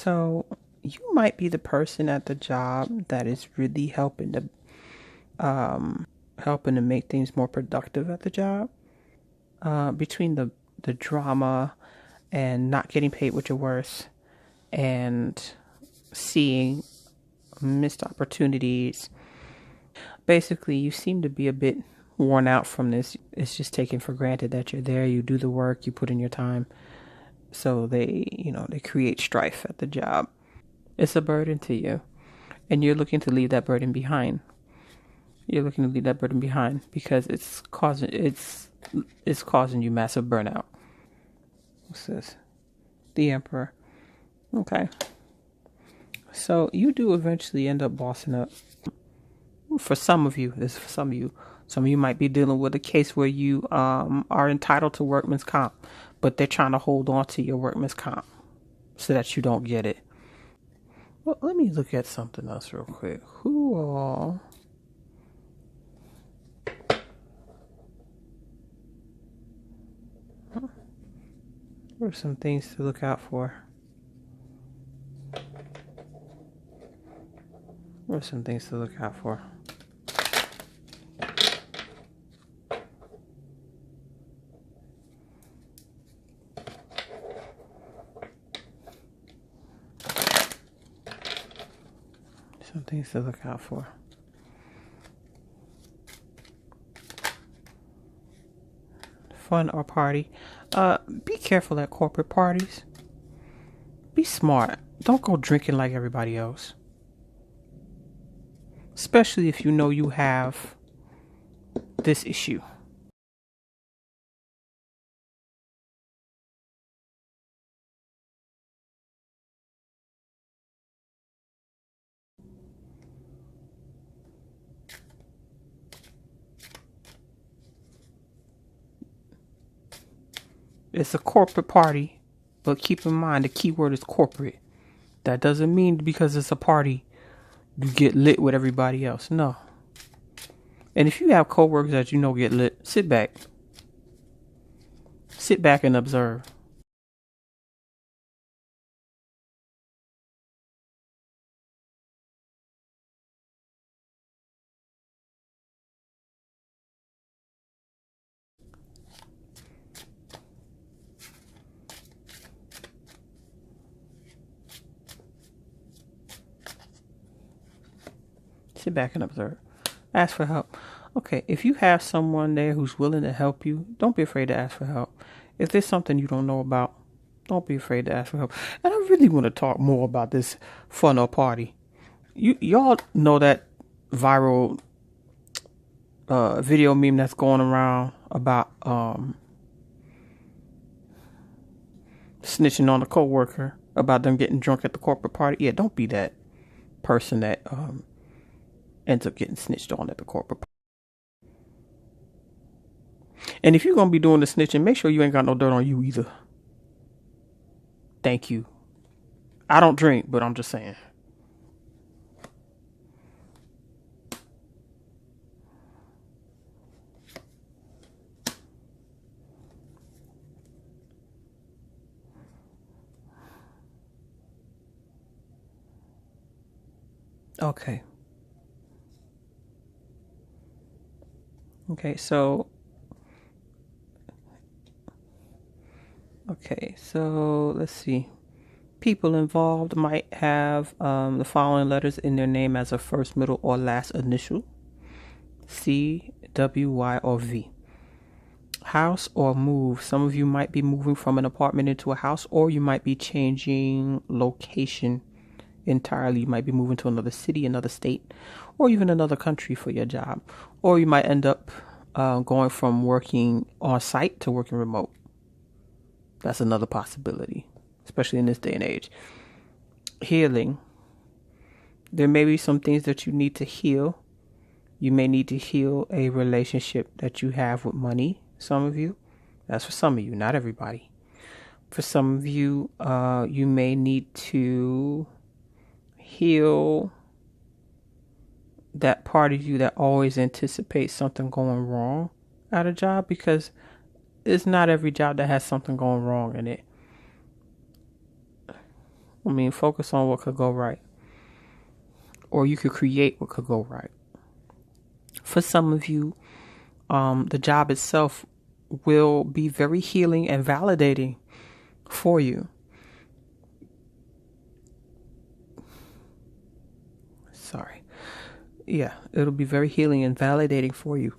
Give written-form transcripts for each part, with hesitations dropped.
So you might be the person at the job that is really helping to make things more productive at the job. Between the drama and not getting paid what you're worth and seeing missed opportunities. Basically, you seem to be a bit worn out from this. It's just taken for granted that you're there, you do the work, you put in your time. So they create strife at the job. It's a burden to you, and you're looking to leave that burden behind. You're looking to leave that burden behind because it's causing you massive burnout. What's this? The Emperor. Okay. So you do eventually end up bossing up. For some of you, this is for some of you. Some of you might be dealing with a case where you are entitled to workman's comp, but they're trying to hold on to your workman's comp so that you don't get it. Well, let me look at something else real quick. Who all? What are some things to look out for? What are some things to look out for? Some things to look out for. Fun or party. Be careful at corporate parties. Be smart. Don't go drinking like everybody else. Especially if you know you have this issue. It's a corporate party, but keep in mind the key word is corporate. That doesn't mean because it's a party you get lit with everybody else. No. And if you have coworkers that you know get lit, sit back. Sit back and observe. Sit back and observe. Ask for help. Okay, if you have someone there who's willing to help you, don't be afraid to ask for help. If there's something you don't know about, don't be afraid to ask for help. And I really want to talk more about this fun or party. Y'all know that viral video meme that's going around about snitching on a coworker about them getting drunk at the corporate party. Yeah, don't be that person that ends up getting snitched on at the corporate party. And if you're going to be doing the snitching, make sure you ain't got no dirt on you either. Thank you. I don't drink, but I'm just saying. Okay. Okay, so let's see. People involved might have the following letters in their name as a first, middle, or last initial: C, W, Y, or V. House or move. Some of you might be moving from an apartment into a house, or you might be changing location entirely. You might be moving to another city, another state, or even another country for your job. Or you might end up going from working on site to working remote. That's another possibility, especially in this day and age. Healing. There may be some things that you need to heal. You may need to heal a relationship that you have with money. Some of you. That's for some of you, not everybody. For some of you, you may need to heal that part of you that always anticipates something going wrong at a job, because it's not every job that has something going wrong in it. I mean, focus on what could go right. Or you could create what could go right. For some of you, the job itself will be very healing and validating for you. Sorry. Yeah, it'll be very healing and validating for you.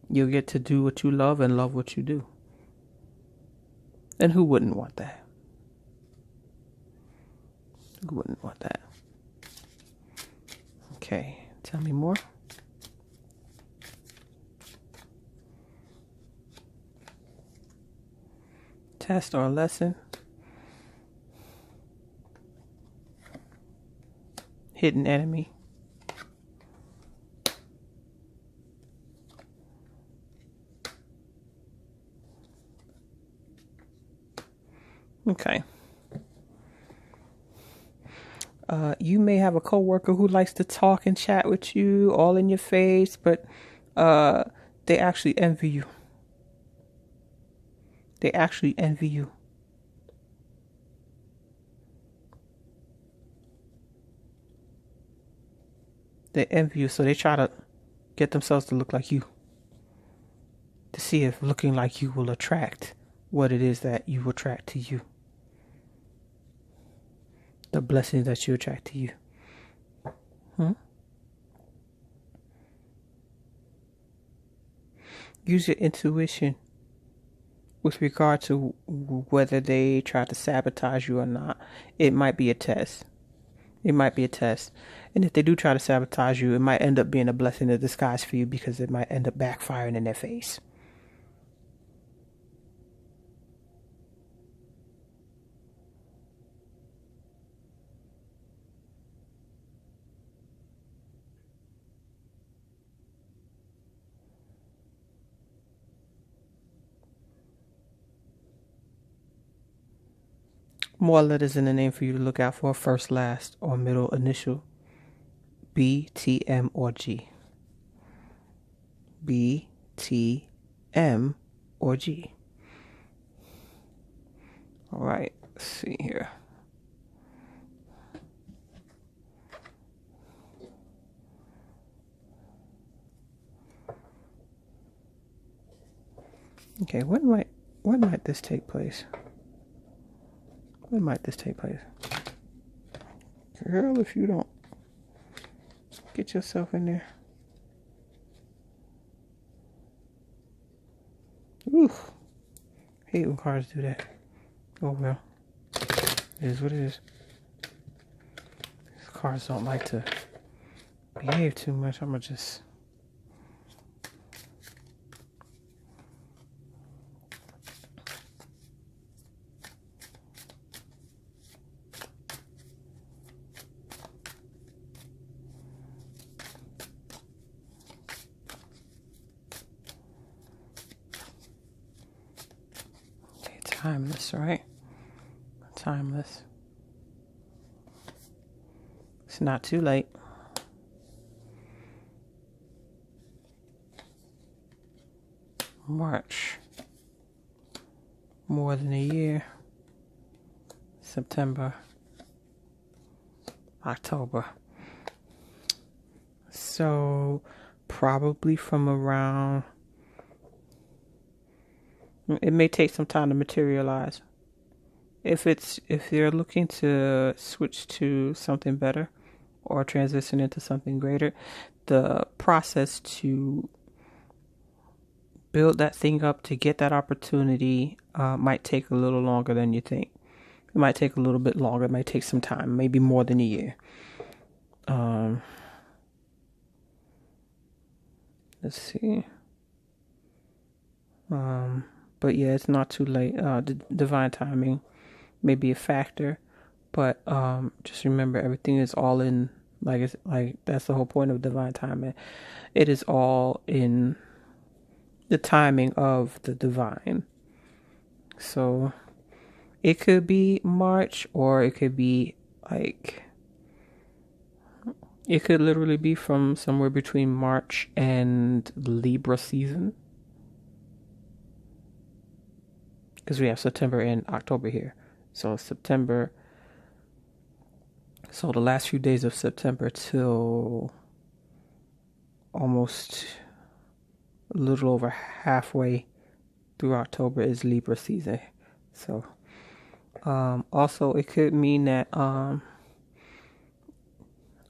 You'll get to do what you love and love what you do. And who wouldn't want that? Who wouldn't want that? Okay, tell me more. Test or lesson. Hidden enemy. Okay. You may have a coworker who likes to talk and chat with you all in your face, but they actually envy you. They actually envy you. They envy you, so they try to get themselves to look like you, to see if looking like you will attract what it is that you attract to you. The blessings that you attract to you. Use your intuition with regard to whether they try to sabotage you or not. It might be a test. It might be a test. And if they do try to sabotage you, it might end up being a blessing in disguise for you, because it might end up backfiring in their face. More letters in the name for you to look out for: first, last, or middle initial. B, T, M, or G. B, T, M, or G. All right, let's see here. Okay, when might this take place? When might this take place? Girl, if you don't get yourself in there. Oof. Hate when cards do that. Oh well. It is what it is. These cards don't like to behave too much. I'm gonna just... Timeless, right? Timeless. It's not too late. March. More than a year. September. October. So probably from around... It may take some time to materialize. If you're looking to switch to something better or transition into something greater, the process to build that thing up to get that opportunity might take a little longer than you think. It might take a little bit longer. It might take some time, maybe more than a year. Let's see. But yeah, it's not too late. Divine timing may be a factor, but just remember, everything is all in, like that's the whole point of divine timing. It is all in the timing of the divine. So it could be March, or it could be it could literally be from somewhere between March and Libra season. because we have September and October here. So September, so the last few days of September till almost a little over halfway through October is Libra season. So also it could mean that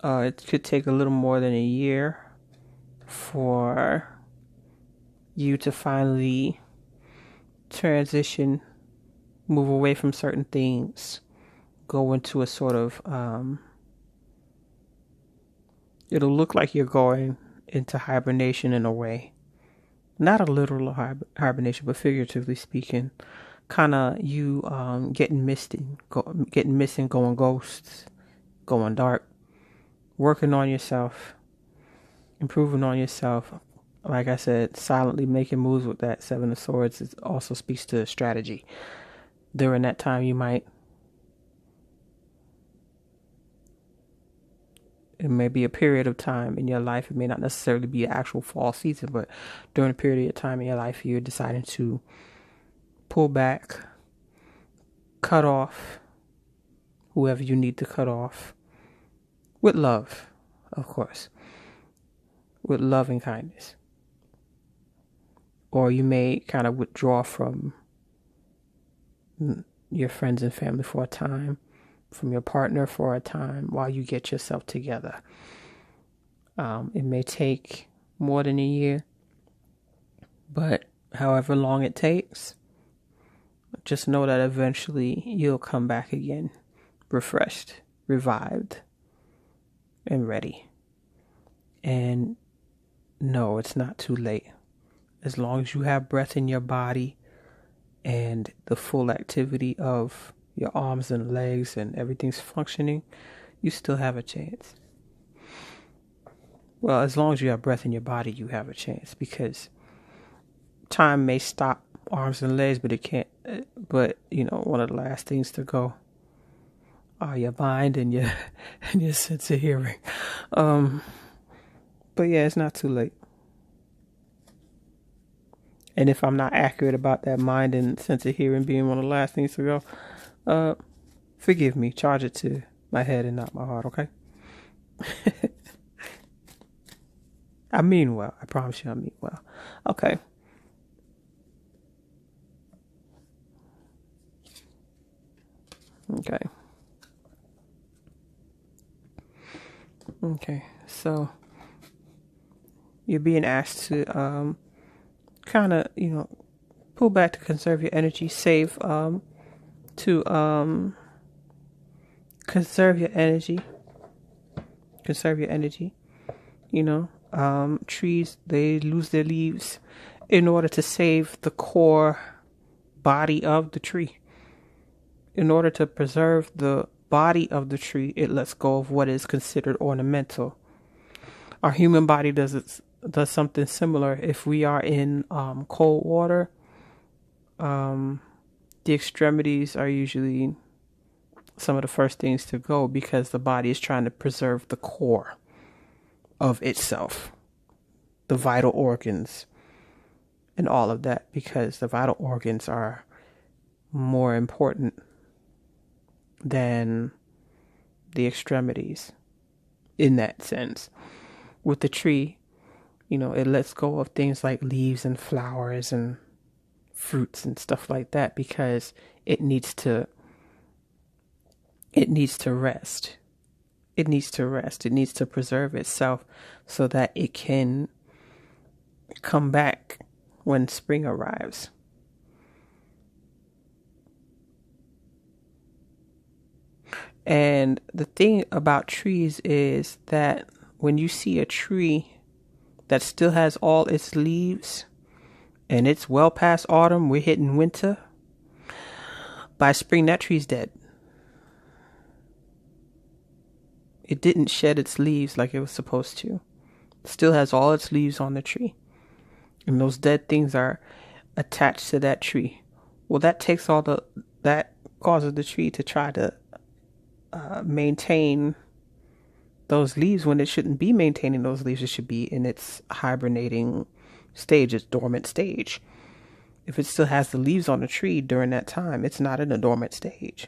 it could take a little more than a year for you to finally transition, move away from certain things, go into a sort of it'll look like you're going into hibernation in a way. Not a literal hibernation, but figuratively speaking, kind of you getting missing, going ghosts, going dark, working on yourself, improving on yourself. Like I said, silently making moves with that Seven of Swords. It also speaks to strategy. During that time, it may be a period of time in your life. It may not necessarily be an actual fall season, but during a period of time in your life, you're deciding to pull back, cut off whoever you need to cut off, with love, of course, with love and kindness. Or you may kind of withdraw from your friends and family for a time, from your partner for a time, while you get yourself together. It may take more than a year, but however long it takes, just know that eventually you'll come back again, refreshed, revived, and ready. And no, it's not too late. As long as you have breath in your body and the full activity of your arms and legs and everything's functioning, you still have a chance. Well, as long as you have breath in your body, you have a chance, because time may stop arms and legs, but it can't. But one of the last things to go are your mind and your sense of hearing. But yeah, it's not too late. And if I'm not accurate about that mind and sense of hearing being one of the last things to go, forgive me. Charge it to my head and not my heart, okay? I mean well. I promise you I mean well. Okay. Okay. So you're being asked to kind of, pull back to conserve your energy, save, to conserve your energy, trees, they lose their leaves in order to save the core body of the tree. In order to preserve the body of the tree, it lets go of what is considered ornamental. Our human body does something similar. If we are in cold water, the extremities are usually some of the first things to go, because the body is trying to preserve the core of itself, the vital organs and all of that, because the vital organs are more important than the extremities in that sense. With the tree, it lets go of things like leaves and flowers and fruits and stuff like that, because it needs to rest. It needs to preserve itself so that it can come back when spring arrives. And the thing about trees is that when you see a tree that still has all its leaves and it's well past autumn, we're hitting winter, by spring that tree's dead. It didn't shed its leaves like it was supposed to. It still has all its leaves on the tree. And those dead things are attached to that tree. Well, that causes the tree to try to maintain those leaves when it shouldn't be maintaining those leaves. It should be in its hibernating stage, its dormant stage. If it still has the leaves on the tree during that time, it's not in a dormant stage.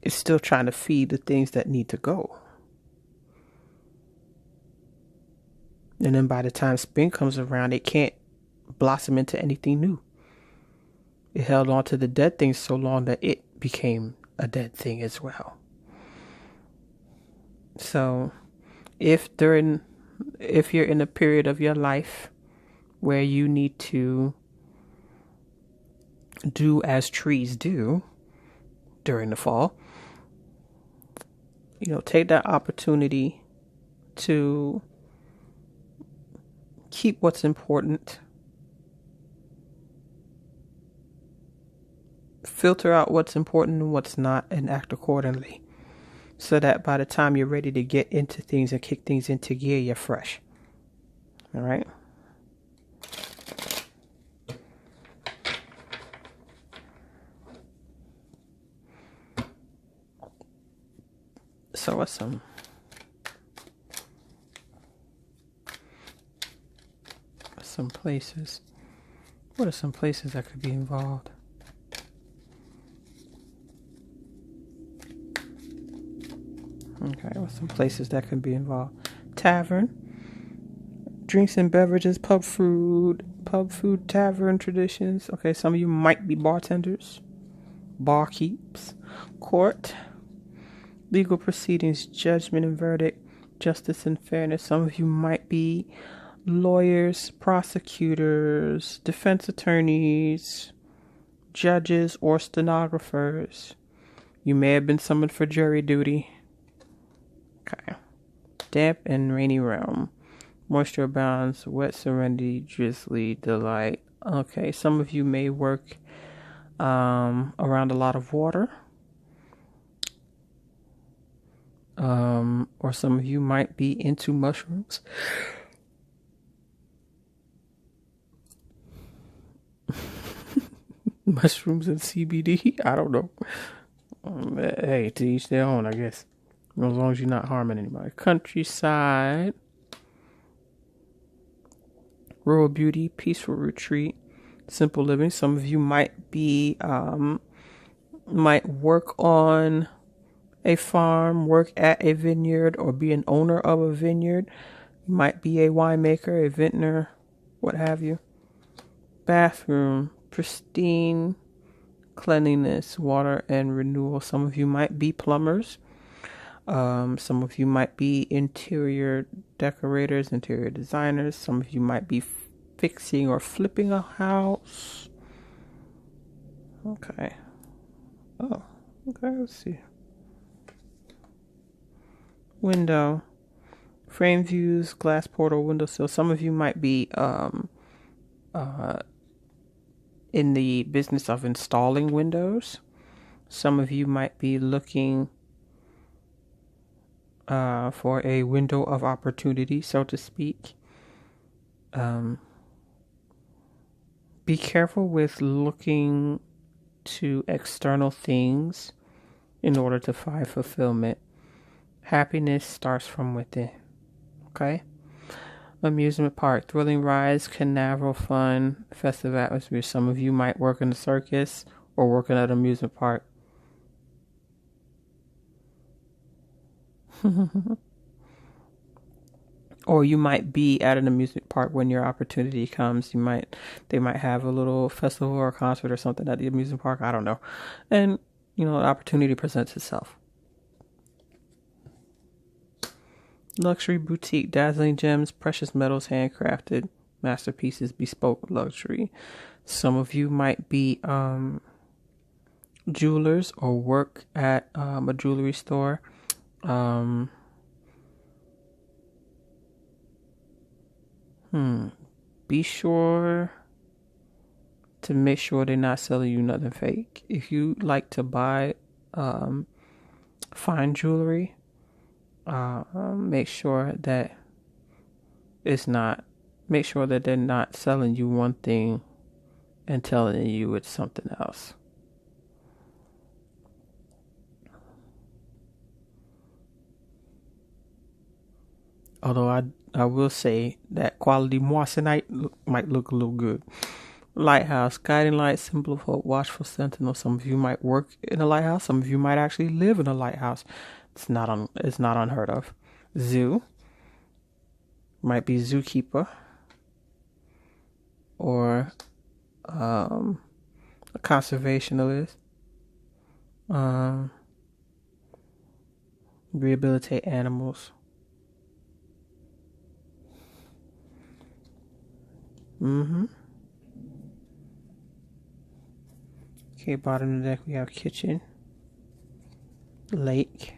It's still trying to feed the things that need to go. And then by the time spring comes around, it can't blossom into anything new. It held on to the dead things so long that it became a dead thing as well. So if you're in a period of your life where you need to do as trees do during the fall, take that opportunity to keep what's important, filter out what's important and what's not, and act accordingly, so that by the time you're ready to get into things and kick things into gear, you're fresh. All right. So what's some places? What are some places that could be involved? Okay, what's some places that could be involved? Tavern, drinks and beverages, pub food, tavern traditions. Okay, some of you might be bartenders, barkeeps, court, legal proceedings, judgment and verdict, justice and fairness. Some of you might be lawyers, prosecutors, defense attorneys, judges, or stenographers. You may have been summoned for jury duty. Okay. Damp and rainy realm. Moisture abounds, wet serenity, drizzly delight. Okay, some of you may work around a lot of water. Or some of you might be into mushrooms. Mushrooms and CBD? I don't know. Hey, to each their own, I guess. As long as you're not harming anybody. Countryside. Rural beauty, peaceful retreat, simple living. Some of you might be, might work on a farm, work at a vineyard, or be an owner of a vineyard. You might be a winemaker, a vintner, what have you. Bathroom, pristine cleanliness, water, and renewal. Some of you might be plumbers. Some of you might be interior decorators, interior designers. Some of you might be fixing or flipping a house. Okay. Oh, okay, let's see. Window, frame views, glass portal, windowsill. Some of you might be in the business of installing windows. Some of you might be looking for a window of opportunity, so to speak. Be careful with looking to external things in order to find fulfillment. Happiness starts from within. Okay? Amusement park, thrilling rides, canaveral fun, festive atmosphere. Some of you might work in the circus or work at an amusement park. Or you might be at an amusement park when your opportunity comes. They might have a little festival or a concert or something at the amusement park. I don't know. And, an opportunity presents itself. Luxury boutique, dazzling gems, precious metals, handcrafted masterpieces, bespoke luxury. Some of you might be jewelers or work at a jewelry store. Be sure to make sure they're not selling you nothing fake. If you like to buy fine jewelry, make sure that they're not selling you one thing and telling you it's something else. Although I will say that quality moissanite might look a little good. Lighthouse, guiding light, symbol of hope, watchful sentinel. Some of you might work in a lighthouse. Some of you might actually live in a lighthouse. It's not unheard of. Zoo might be zookeeper or a conservationist. Rehabilitate animals. Okay, bottom of the deck we have kitchen, lake,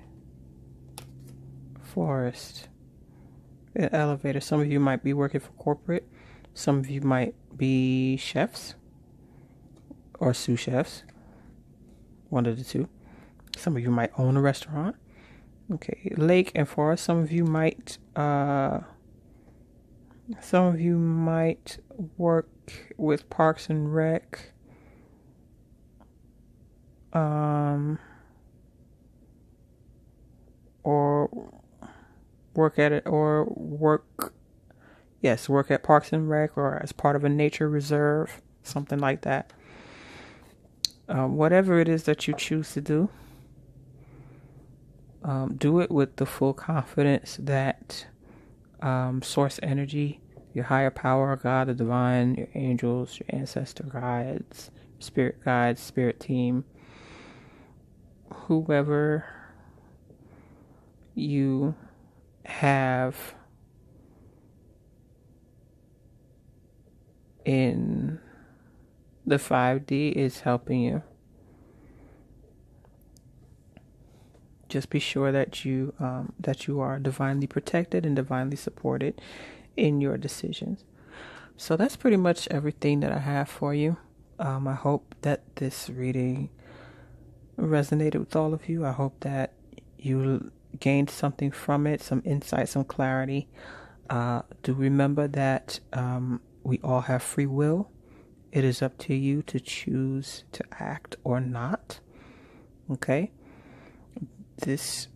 forest, an elevator. Some of you might be working for corporate. Some of you might be chefs or sous chefs. One of the two. Some of you might own a restaurant. Okay, lake and forest. Some of you might work with Parks and Rec. Or work at Parks and Rec or as part of a nature reserve, something like that. Whatever it is that you choose to do, do it with the full confidence that source energy, your higher power, God, the divine, your angels, your ancestor guides, spirit team, whoever you have in the 5D is helping you. Just be sure that you are divinely protected and divinely supported in your decisions. So that's pretty much everything that I have for you. I hope that this reading resonated with all of you. I hope that you gained something from it, some insight, some clarity. Do remember that we all have free will. It is up to you to choose to act or not. Okay? This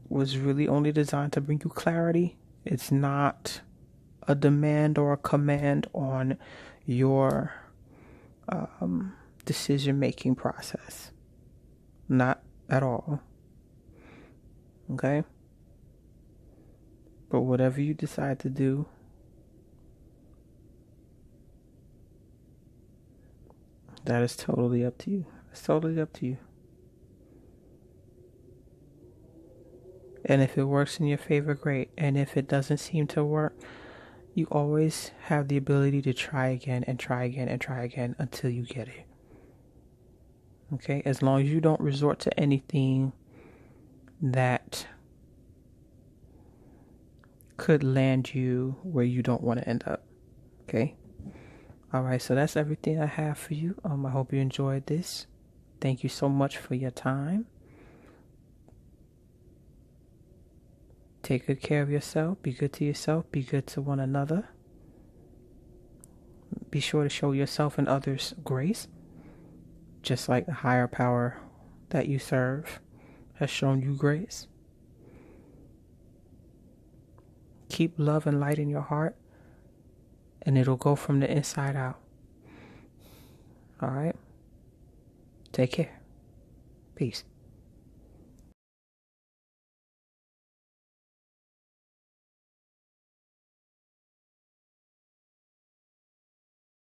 was really only designed to bring you clarity. It's not a demand or a command on your decision-making process. Not at all. Okay? But whatever you decide to do, that is totally up to you. It's totally up to you. And if it works in your favor, great. And if it doesn't seem to work, you always have the ability to try again and try again and try again until you get it. Okay? As long as you don't resort to anything that could land you where you don't want to end up. Okay? Alright, so that's everything I have for you. I hope you enjoyed this. Thank you so much for your time. Take good care of yourself. Be good to yourself. Be good to one another. Be sure to show yourself and others grace, just like the higher power that you serve has shown you grace. Keep love and light in your heart, and it'll go from the inside out. All right? Take care. Peace.